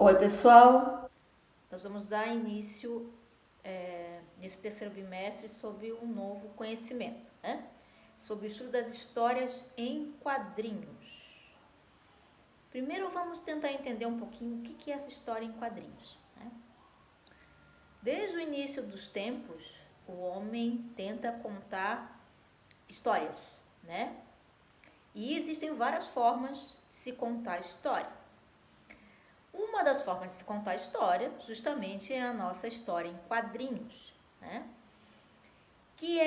Oi, pessoal! Nós vamos dar início nesse terceiro bimestre sobre um novo conhecimento, né? Sobre o estudo das histórias em quadrinhos. Primeiro vamos tentar entender um pouquinho o que é essa história em quadrinhos, né? Desde o início dos tempos, o homem tenta contar histórias, né? E existem várias formas de se contar história. Uma das formas de se contar a história, justamente, é a nossa história em quadrinhos, né? Que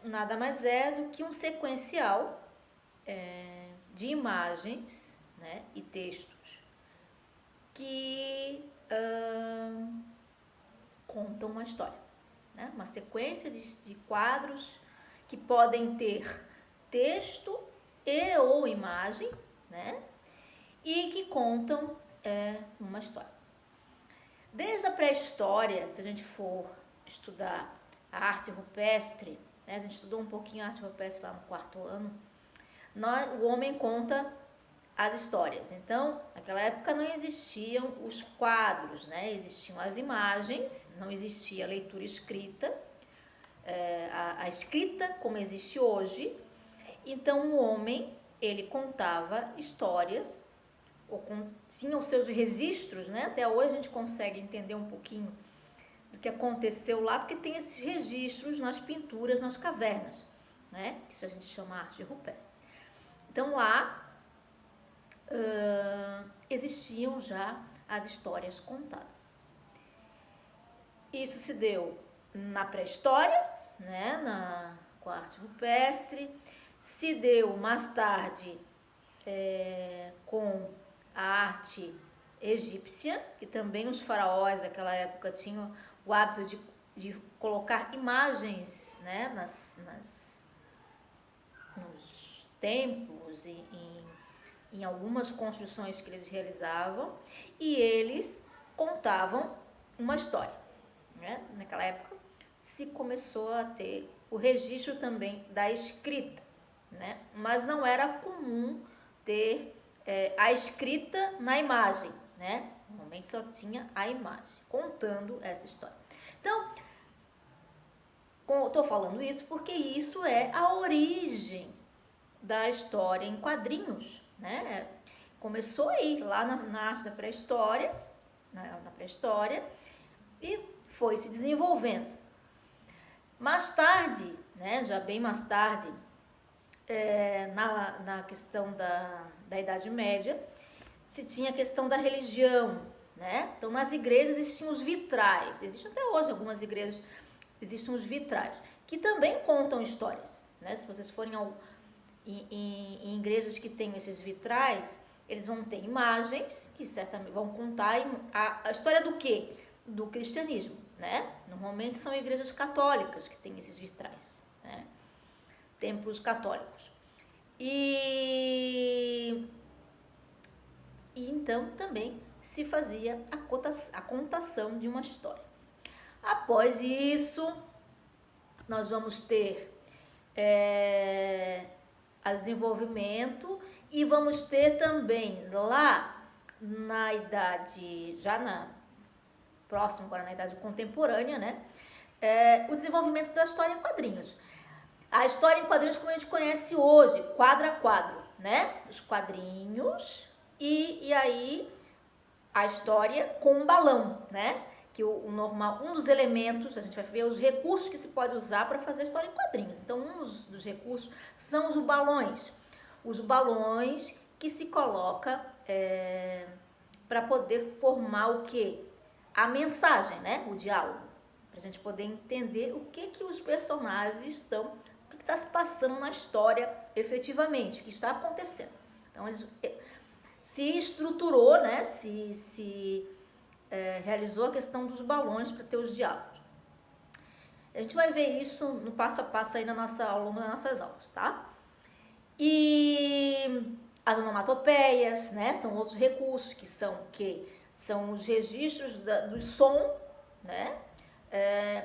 nada mais é do que um sequencial de imagens, né, e textos que contam uma história, né? Uma sequência de quadros que podem ter texto e ou imagem, né? E que contam uma história. Desde a pré-história, se a gente for estudar a arte rupestre, né, a gente estudou um pouquinho a arte rupestre lá no quarto ano, o homem conta as histórias. Então, naquela época não existiam os quadros, né? Existiam as imagens, não existia a leitura escrita, a escrita como existe hoje. Então, o homem, ele contava histórias, tinha os seus registros, né? Até hoje a gente consegue entender um pouquinho do que aconteceu lá, porque tem esses registros nas pinturas, nas cavernas, né? Isso a gente chama arte rupestre. Então lá existiam já as histórias contadas. Isso se deu na pré-história, né? Com a arte rupestre, se deu mais tarde com a arte egípcia, que também os faraós daquela época tinham o hábito de colocar imagens, né, nos templos e em algumas construções que eles realizavam, e eles contavam uma história, né? Naquela época se começou a ter o registro também da escrita, né? Mas não era comum ter a escrita na imagem, né? Normalmente só tinha a imagem contando essa história. Então, estou falando isso porque isso é a origem da história em quadrinhos, né? Começou aí, lá na arte da pré-história, na pré-história, e foi se desenvolvendo. Mais tarde, né, já bem mais tarde, na questão da Idade Média, se tinha a questão da religião, né? Então, nas igrejas existiam os vitrais, existem até hoje algumas igrejas, existem os vitrais, que também contam histórias, né? Se vocês forem em igrejas que têm esses vitrais, eles vão ter imagens que certamente vão contar a história do quê? Do cristianismo, né? Normalmente são igrejas católicas que têm esses vitrais, né? Templos católicos. E então também se fazia a contação de uma história. Após isso, nós vamos ter desenvolvimento e vamos ter também lá na idade, próximo agora na idade contemporânea, né? O desenvolvimento da história em quadrinhos. A história em quadrinhos como a gente conhece hoje, quadro a quadro, né? Os quadrinhos e aí a história com um balão, né? Que o normal, um dos elementos, a gente vai ver os recursos que se pode usar para fazer a história em quadrinhos. Então, um dos recursos são os balões. Os balões que se coloca para poder formar o quê? A mensagem, né? O diálogo. Para a gente poder entender o que os personagens estão, o que está se passando na história efetivamente, o que está acontecendo. Então, eles se estruturou, né? Realizou a questão dos balões para ter os diálogos. A gente vai ver isso no passo a passo aí ao longo das nossas aulas, tá? E as onomatopeias, né? São outros recursos que são os registros do som, né?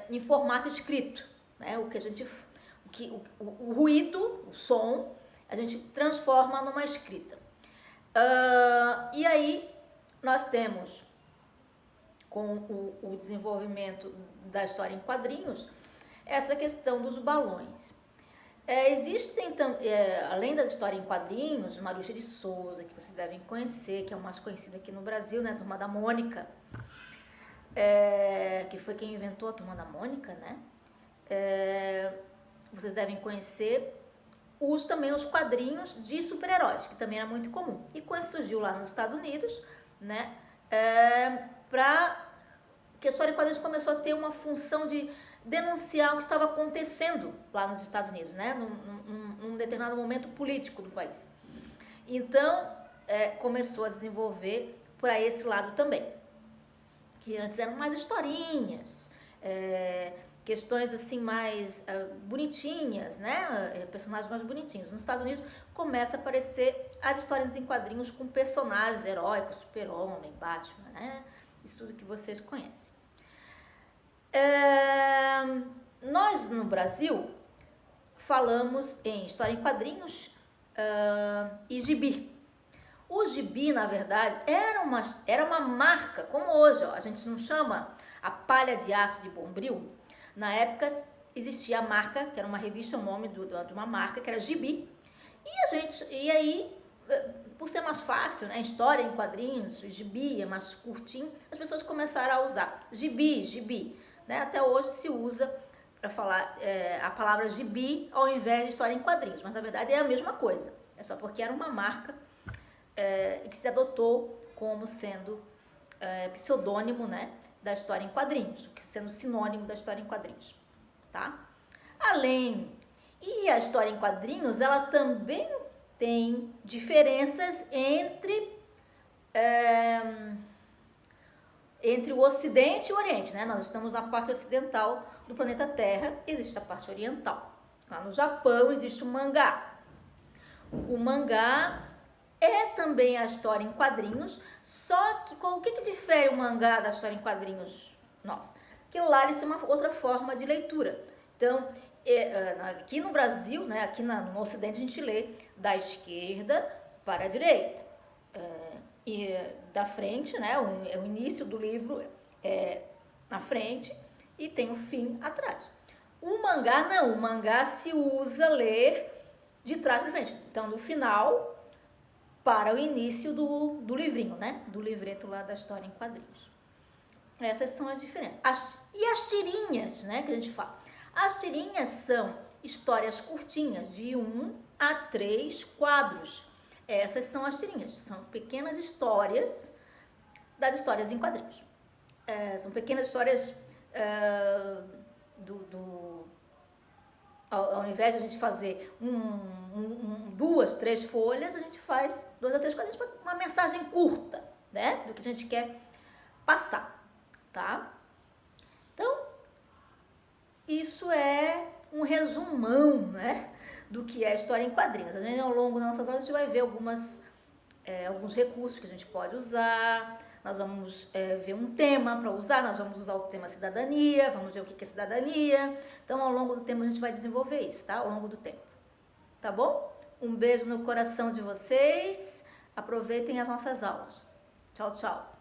Em formato escrito, né? O ruído, o som, a gente transforma numa escrita. E aí nós temos com o desenvolvimento da história em quadrinhos, essa questão dos balões. Existem, além da história em quadrinhos, Marúcia de Souza, que vocês devem conhecer, que é o mais conhecido aqui no Brasil, né? A Turma da Mônica, que foi quem inventou a Turma da Mônica, né? Vocês devem conhecer também os quadrinhos de super-heróis, que também era muito comum. E quando surgiu lá nos Estados Unidos, né? Que a história em quadrinhos começou a ter uma função de denunciar o que estava acontecendo lá nos Estados Unidos, né? Num determinado momento político do país. Então, começou a desenvolver por aí esse lado também. Que antes eram mais historinhas, questões assim mais bonitinhas, né? Personagens mais bonitinhos. Nos Estados Unidos começa a aparecer as histórias em quadrinhos com personagens heróicos, Super-Homem, Batman, né? Isso tudo que vocês conhecem. Nós no Brasil falamos em história em quadrinhos e gibi. O gibi, na verdade, era uma marca, como hoje, ó, a gente não chama a palha de aço de Bombril. Na época existia a marca, que era uma revista, o nome de uma marca, que era Gibi. E aí, por ser mais fácil, né, história em quadrinhos, gibi é mais curtinho, as pessoas começaram a usar gibi. Né? Até hoje se usa para falar a palavra gibi ao invés de história em quadrinhos, mas na verdade é a mesma coisa, é só porque era uma marca que se adotou como sendo pseudônimo, né, da história em quadrinhos, sendo sinônimo da história em quadrinhos, tá? E a história em quadrinhos, ela também tem diferenças entre o Ocidente e o Oriente, né? Nós estamos na parte ocidental do planeta Terra, existe a parte oriental. Lá no Japão existe o mangá. O mangá é também a história em quadrinhos, só que o que difere o mangá da história em quadrinhos nossa? Que lá eles têm uma outra forma de leitura. Então, aqui no Brasil, né, aqui no Ocidente, a gente lê da esquerda para a direita. E da frente, né, o início do livro é na frente e tem o fim atrás. O mangá não, o mangá se usa ler de trás para frente. Então, do final para o início do livrinho, né, do livreto lá da história em quadrinhos. Essas são as diferenças. E as tirinhas, né, que a gente fala. As tirinhas são histórias curtinhas, de 1 a 3 quadros. Essas são as tirinhas, são pequenas histórias das histórias em quadrinhos. São pequenas histórias ao invés de a gente fazer 2, 3 folhas, a gente faz 2 a 3 quadrinhos para uma mensagem curta, né, do que a gente quer passar, tá? Então, isso é um resumão, né, do que é a história em quadrinhos. A gente, ao longo das nossas aulas, a gente vai ver alguns recursos que a gente pode usar. Nós vamos ver um tema para usar, nós vamos usar o tema cidadania, vamos ver o que é cidadania. Então, ao longo do tempo, a gente vai desenvolver isso, tá? Ao longo do tempo. Tá bom? Um beijo no coração de vocês. Aproveitem as nossas aulas. Tchau, tchau.